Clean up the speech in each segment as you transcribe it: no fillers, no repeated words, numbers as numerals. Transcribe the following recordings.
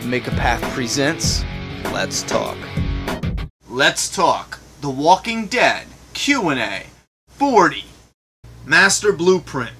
Make a Path presents Let's Talk. Let's Talk The Walking Dead Q&A 40. Master Blueprint.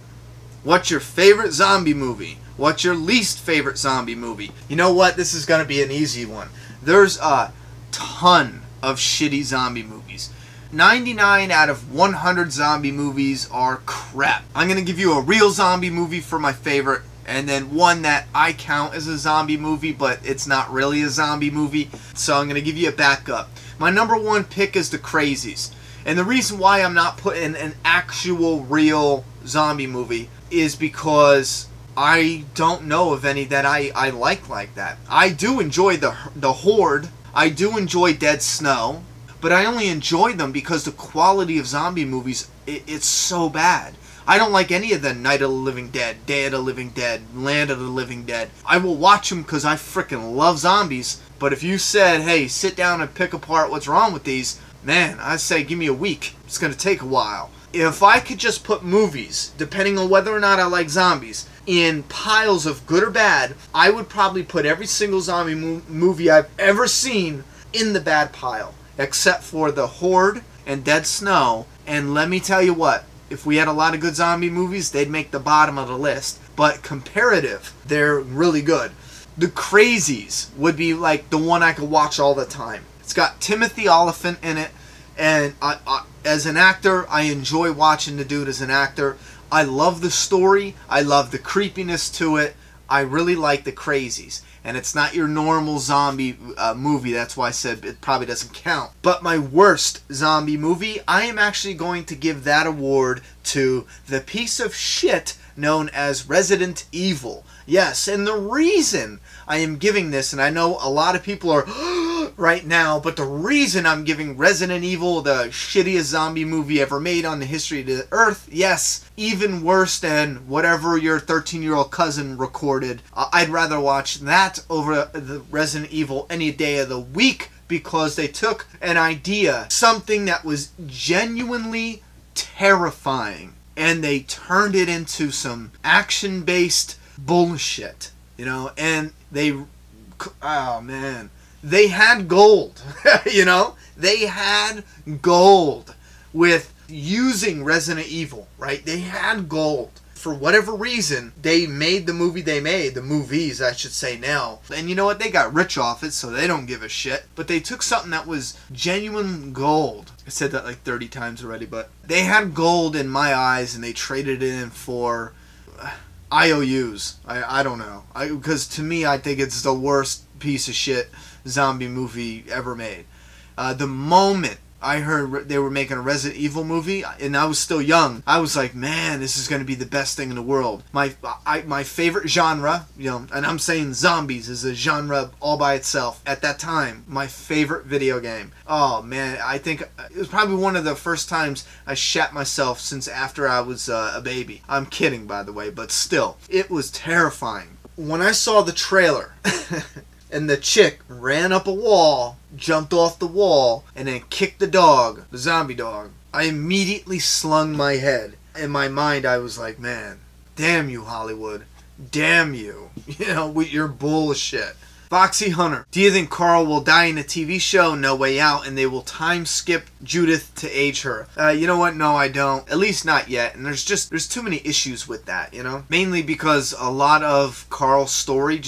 What's your favorite zombie movie? What's your least favorite zombie movie? You know what? This is going to be an easy one. There's a ton of shitty zombie movies. 99 out of 100 zombie movies are crap. I'm going to give you a real zombie movie for my favorite, and then one that I count as a zombie movie, but it's not really a zombie movie, so I'm going to give you a backup. My number one pick is The Crazies. And the reason why I'm not putting an actual real zombie movie is because I don't know of any that I like that. I do enjoy the Horde. I do enjoy Dead Snow. But I only enjoy them because the quality of zombie movies, it's so bad. I don't like any of the Night of the Living Dead, Day of the Living Dead, Land of the Living Dead. I will watch them because I freaking love zombies. But if you said, hey, sit down and pick apart what's wrong with these, man, I'd say give me a week. It's going to take a while. If I could just put movies, depending on whether or not I like zombies, in piles of good or bad, I would probably put every single zombie movie I've ever seen in the bad pile, except for The Horde and Dead Snow. And let me tell you what, if we had a lot of good zombie movies, they'd make the bottom of the list. But comparative, they're really good. The Crazies would be like the one I could watch all the time. It's got Timothy Olyphant in it, and as an actor, I enjoy watching the dude as an actor. I love the story. I love the creepiness to it. I really like The Crazies. And it's not your normal zombie movie. That's why I said it probably doesn't count. But my worst zombie movie, I am actually going to give that award to the piece of shit known as Resident Evil. Yes, and the reason I am giving this, and I know a lot of people are right now, but the reason I'm giving Resident Evil the shittiest zombie movie ever made on the history of the earth, yes, even worse than whatever your 13-year-old cousin recorded, I'd rather watch that over the Resident Evil any day of the week, because they took an idea, something that was genuinely terrifying, and they turned it into some action-based bullshit, you know, and they, oh man, they had gold, you know, they had gold with using Resident Evil, right? They had gold. For whatever reason, they made the movie they made, the movies, I should say now. And you know what? They got rich off it, so they don't give a shit. But they took something that was genuine gold. I said that like 30 times already, but they had gold in my eyes, and they traded it in for IOUs. I don't know. Because to me, I think it's the worst piece of shit zombie movie ever made. The moment I heard they were making a Resident Evil movie, and I was still young, I was like, man, this is going to be the best thing in the world. My favorite genre, you know, and I'm saying zombies is a genre all by itself. At that time, my favorite video game. Oh man, I think it was probably one of the first times I shat myself since after I was a baby. I'm kidding, by the way, but still, it was terrifying. When I saw the trailer, and the chick ran up a wall, jumped off the wall, and then kicked the dog, the zombie dog, I immediately slung my head. In my mind, I was like, man, damn you, Hollywood. Damn you. You know, with your bullshit. Foxy Hunter. Do you think Carl will die in a TV show, No Way Out, and they will time skip Judith to age her? You know what? No, I don't. At least not yet. And there's too many issues with that, you know? Mainly because a lot of Carl's story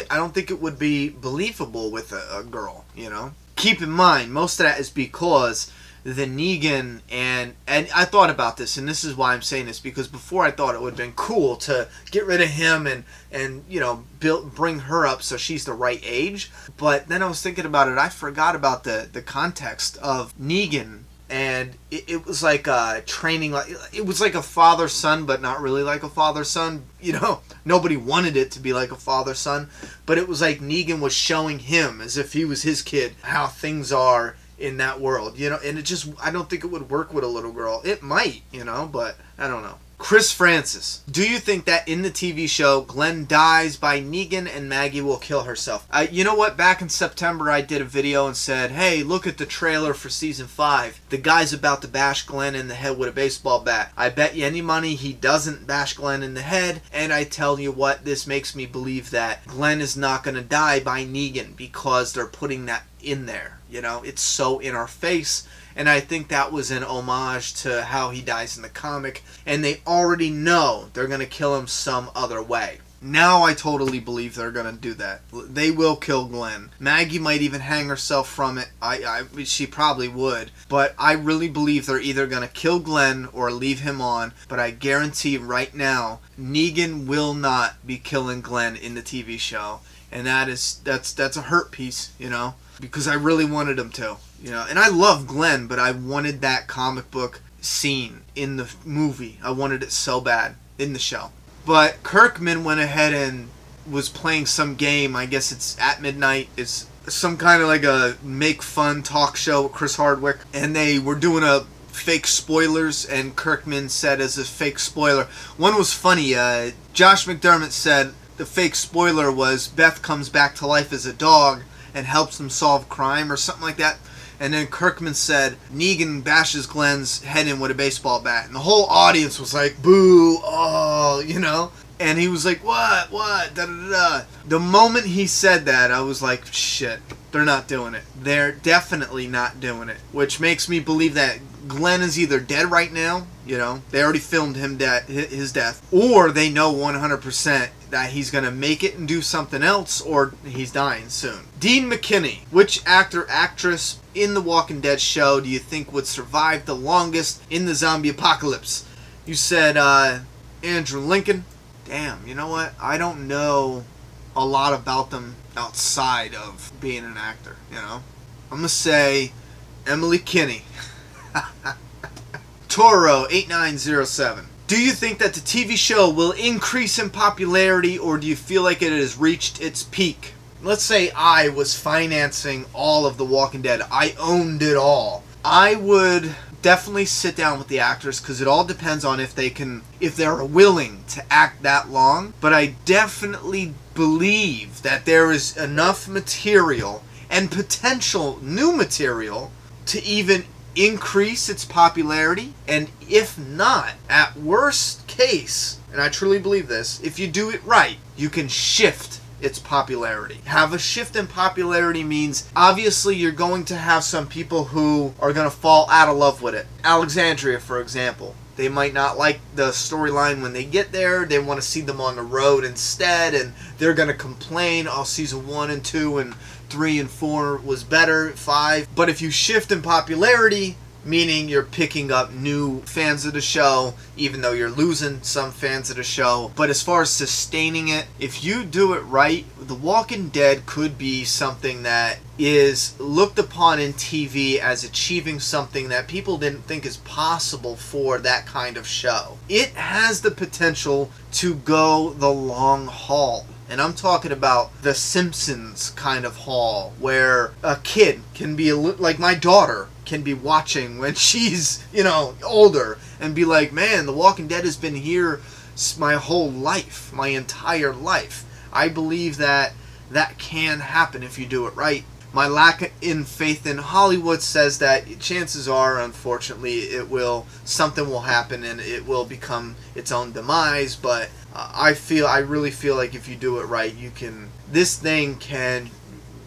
I don't think it would be believable with a girl, you know? Keep in mind, most of that is because the Negan and I thought about this, and this is why I'm saying this, because before I thought it would have been cool to get rid of him and you know, bring her up so she's the right age, but then I was thinking about it, I forgot about the context of Negan, and it was like training, like it was like a father-son, but not really like a father-son, you know, nobody wanted it to be like a father-son, but it was like Negan was showing him, as if he was his kid, how things are in that world, you know, and I don't think it would work with a little girl. It might, you know, but I don't know. Chris Francis, do you think that in the TV show, Glenn dies by Negan and Maggie will kill herself? You know what? Back in September, I did a video and said, hey, look at the trailer for season 5. The guy's about to bash Glenn in the head with a baseball bat. I bet you any money he doesn't bash Glenn in the head. And I tell you what, this makes me believe that Glenn is not going to die by Negan because they're putting that in there. You know, it's so in our face. And I think that was an homage to how he dies in the comic. And they already know they're going to kill him some other way. Now I totally believe they're going to do that. They will kill Glenn. Maggie might even hang herself from it. She probably would. But I really believe they're either going to kill Glenn or leave him on. But I guarantee right now, Negan will not be killing Glenn in the TV show. And that's a hurt piece, you know, because I really wanted him to. You know, and I love Glenn, but I wanted that comic book scene in the movie. I wanted it so bad in the show. But Kirkman went ahead and was playing some game. I guess it's at midnight. It's some kind of like a make fun talk show with Chris Hardwick. And they were doing a fake spoilers, and Kirkman said as a fake spoiler. One was funny. Josh McDermott said the fake spoiler was Beth comes back to life as a dog and helps them solve crime or something like that. And then Kirkman said, Negan bashes Glenn's head in with a baseball bat. And the whole audience was like, boo, oh, you know. And he was like, what, da-da-da-da. The moment he said that, I was like, shit, they're not doing it. They're definitely not doing it. Which makes me believe that Glenn is either dead right now, you know. They already filmed him his death. Or they know 100% that he's going to make it and do something else, or he's dying soon. Dean McKinney, which actor, actress in the Walking Dead show do you think would survive the longest in the zombie apocalypse? You said Andrew Lincoln. Damn, you know what? I don't know a lot about them outside of being an actor, you know? I'm going to say Emily Kinney. Toro 8907. Do you think that the TV show will increase in popularity, or do you feel like it has reached its peak? Let's say I was financing all of The Walking Dead. I owned it all. I would definitely sit down with the actors, because it all depends on if they're willing to act that long. But I definitely believe that there is enough material and potential new material to even increase its popularity. And if not, at worst case, and I truly believe this, if you do it right, you can shift its popularity. Have a shift in popularity means obviously you're going to have some people who are going to fall out of love with it. Alexandria, for example. They might not like the storyline when they get there. They want to see them on the road instead, and they're going to complain, oh, season 1 and 2 and 3 and 4 was better, 5. But if you shift in popularity, meaning you're picking up new fans of the show, even though you're losing some fans of the show. But as far as sustaining it, if you do it right, The Walking Dead could be something that is looked upon in TV as achieving something that people didn't think is possible for that kind of show. It has the potential to go the long haul. And I'm talking about the Simpsons kind of haul, where a kid can be, like my daughter, can be watching when she's, you know, older and be like, man, The Walking Dead has been here my whole life, my entire life. I believe that that can happen if you do it right. My lack in faith in Hollywood says that chances are, unfortunately, something will happen and it will become its own demise. But I really feel like if you do it right, this thing can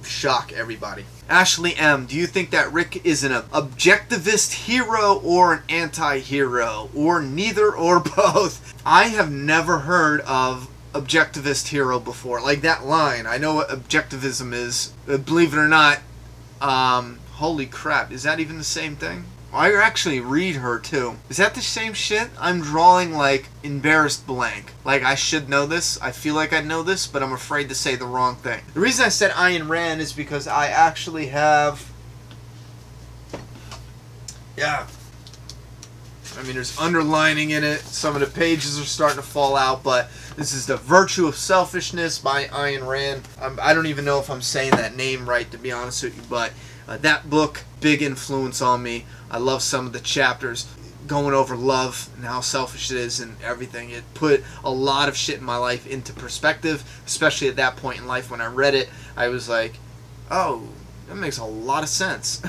shock everybody. Ashley M., do you think that Rick is an objectivist hero or an anti-hero, or neither or both? I have never heard of objectivist hero before. Like that line, I know what objectivism is. Believe it or not, holy crap, is that even the same thing? I actually read her too. Is that the same shit? I'm drawing like embarrassed blank. Like I should know this. I feel like I know this, but I'm afraid to say the wrong thing. The reason I said Ayn Rand is because I actually have... Yeah. I mean, there's underlining in it. Some of the pages are starting to fall out, but this is The Virtue of Selfishness by Ayn Rand. I don't even know if I'm saying that name right, to be honest with you, but that book, big influence on me. I love some of the chapters. going over love and how selfish it is and everything. It put a lot of shit in my life into perspective, especially at that point in life when I read it. I was like, oh, that makes a lot of sense.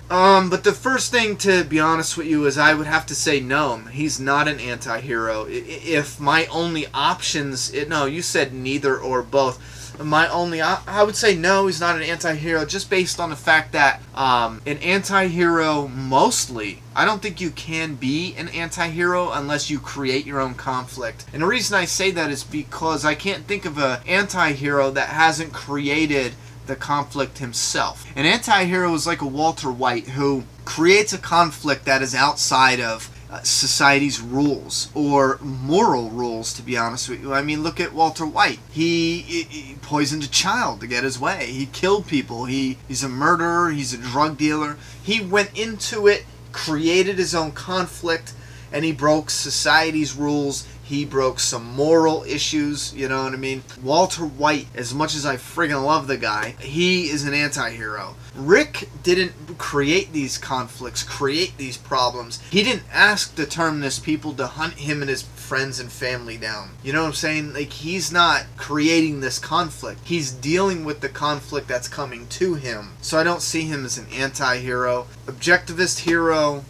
But the first thing, to be honest with you, is I would have to say no. He's not an anti-hero. If my only options... No, you said neither or both. I would say no, he's not an anti-hero, just based on the fact that an anti-hero, mostly, I don't think you can be an anti-hero unless you create your own conflict. And the reason I say that is because I can't think of an anti-hero that hasn't created the conflict himself. An anti-hero is like a Walter White who creates a conflict that is outside of society's rules or moral rules, to be honest with you. I mean, look at Walter White. He poisoned a child to get his way. He killed people. He's a murderer. He's a drug dealer. He went into it, created his own conflict, and he broke society's rules. He broke some moral issues, you know what I mean? Walter White, as much as I friggin' love the guy, he is an anti-hero. Rick didn't create these conflicts, create these problems. He didn't ask determinist people to hunt him and his friends and family down. You know what I'm saying? Like, he's not creating this conflict. He's dealing with the conflict that's coming to him. So I don't see him as an anti-hero. Objectivist hero,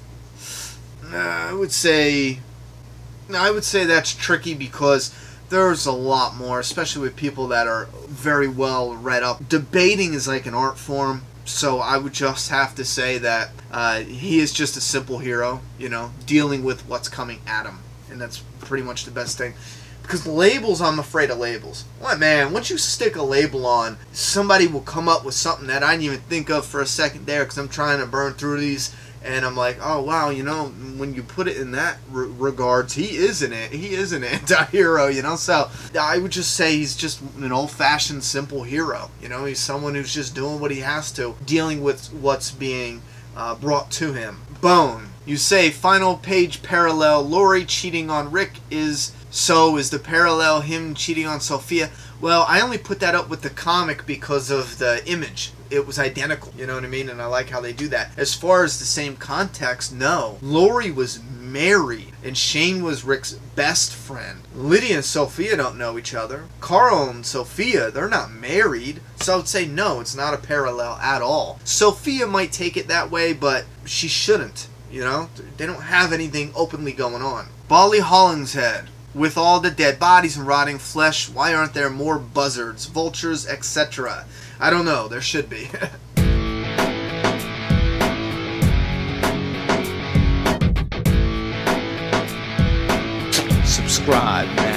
I would say that's tricky because there's a lot more, especially with people that are very well read up. Debating is like an art form, so I would just have to say that he is just a simple hero, you know, dealing with what's coming at him. And that's pretty much the best thing. Because labels, I'm afraid of labels. What, man, once you stick a label on, somebody will come up with something that I didn't even think of for a second there because I'm trying to burn through these. And I'm like, oh, wow, you know, when you put it in that regards, he is an anti-hero, you know? So I would just say he's just an old-fashioned, simple hero. You know, he's someone who's just doing what he has to, dealing with what's being brought to him. Bone. You say, final page parallel, Lori cheating on Rick is the parallel him cheating on Sophia. Well, I only put that up with the comic because of the image. It was identical, you know what I mean? And I like how they do that. As far as the same context, no. Lori was married, and Shane was Rick's best friend. Lydia and Sophia don't know each other. Carl and Sophia, they're not married. So I would say no, it's not a parallel at all. Sophia might take it that way, but she shouldn't, you know? They don't have anything openly going on. Bolly Hollingshead. With all the dead bodies and rotting flesh, why aren't there more buzzards, vultures, etc.? I don't know. There should be. Subscribe, man.